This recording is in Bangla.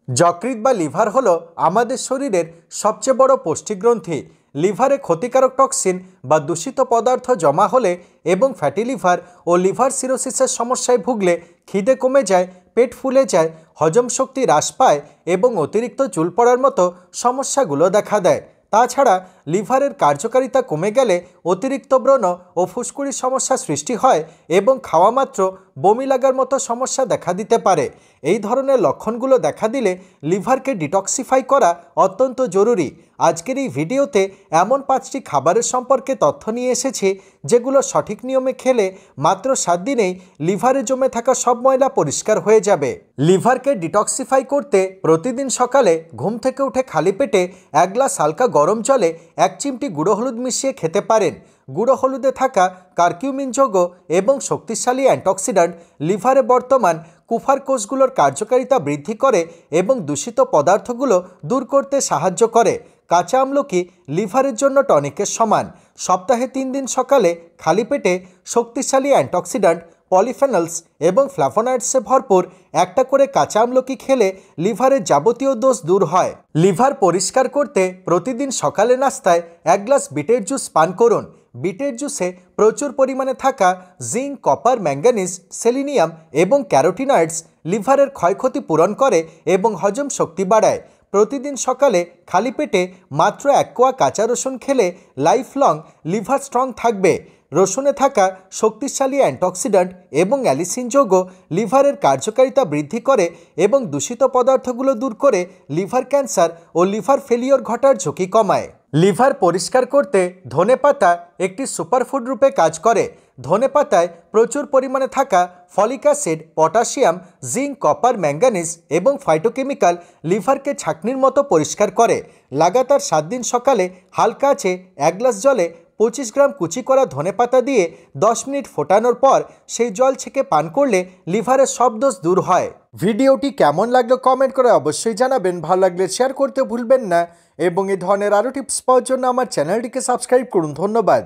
যকৃৎ বা লিভার হলো আমাদের শরীরের সবচেয়ে বড় পুষ্টিগ্রন্থি। লিভারে ক্ষতিকারক টক্সিন বা দূষিত পদার্থ জমা হলে এবং ফ্যাটি লিভার ও লিভার সিরোসিসের সমস্যায় ভুগলে খিদে কমে যায়, পেট ফুলে যায়, হজম শক্তি হ্রাস পায় এবং অতিরিক্ত চুল পড়ার মতো সমস্যাগুলো দেখা দেয়। তাছাড়া লিভারের কার্যকারিতা কমে গেলে অতিরিক্ত ব্রণ ও ফুসকুড়ির সমস্যা সৃষ্টি হয় এবং খাওয়া মাত্র বমি লাগার মতো সমস্যা দেখা দিতে পারে। এই ধরনের লক্ষণগুলো দেখা দিলে লিভারকে ডিটক্সিফাই করা অত্যন্ত জরুরি। আজকের এই ভিডিওতে এমন 5টি খাবারের সম্পর্কে তথ্য নিয়ে এসেছি যেগুলো সঠিক নিয়মে খেলে মাত্র 7 দিনেই লিভারে জমে থাকা সব ময়লা পরিষ্কার হয়ে যাবে। লিভারকে ডিটক্সিফাই করতে প্রতিদিন সকালে ঘুম থেকে উঠে খালি পেটে 1 গ্লাস হালকা গরম জলে 1 চিমটি গুঁড়ো হলুদ মিশিয়ে খেতে পারেন। গুঁড়ো হলুদে থাকা কার্কিউমিন যৌগ এবং শক্তিশালী অ্যান্টিঅক্সিডেন্ট লিভারে বর্তমান কুফার কোষগুলোর কার্যকারিতা বৃদ্ধি করে এবং দূষিত পদার্থগুলো দূর করতে সাহায্য করে। কাঁচা আমলকি লিভারের জন্য টনিকের সমান। সপ্তাহে 3 দিন সকালে খালি পেটে শক্তিশালী অ্যান্টিঅক্সিডেন্ট, পলিফেনলস এবং ফ্ল্যাভোনয়েডসে ভরপুর একটা করে কাঁচা আমলকি খেলে লিভারের যাবতীয় দোষ দূর হয়। লিভার পরিষ্কার করতে প্রতিদিন সকালে নাস্তায় 1 গ্লাস বিটের জুস পান করুন। বিটের জুসে প্রচুর পরিমাণে থাকা জিঙ্ক, কপার, ম্যাঙ্গানিজ, সেলিনিয়াম এবং ক্যারোটিনয়েডস লিভারের ক্ষয়ক্ষতি পূরণ করে এবং হজম শক্তি বাড়ায়। প্রতিদিন সকালে খালি পেটে মাত্র 1 কোয়া কাঁচা রসুন খেলে লাইফ লং লিভার স্ট্রং থাকবে। রসুনে থাকা শক্তিশালী অ্যান্টিঅক্সিডেন্ট এবং অ্যালিসিন যৌগ লিভারের কার্যকারিতা বৃদ্ধি করে এবং দূষিত পদার্থগুলো দূর করে লিভার ক্যান্সার ও লিভার ফেলিওর ঘটার ঝুঁকি কমায়। লিভার পরিষ্কার করতে ধনেপাতা একটি সুপারফুড রূপে কাজ করে। ধনেপাতায় প্রচুর পরিমাণে থাকা folic acid, potassium, zinc, copper, manganese এবং ফাইটোকেমিক্যাল লিভারকে ছাঁকনির মতো পরিষ্কার করে। লাগাতার 7 দিন সকালে হালকা আঁচে 1 গ্লাস জলে 25 গ্রাম কুচি করা ধনেপাতা দিয়ে 10 মিনিট ফোটানোর পর সেই জল ছেঁকে পান করলে লিভারের সব দোষ দূর হয়। ভিডিওটি কেমন লাগলো কমেন্ট করে অবশ্যই জানাবেন। ভালো লাগলে শেয়ার করতে ভুলবেন না এবং এই ধরনের আরও টিপস পাওয়ার জন্য আমার চ্যানেলটিকে সাবস্ক্রাইব করুন। ধন্যবাদ।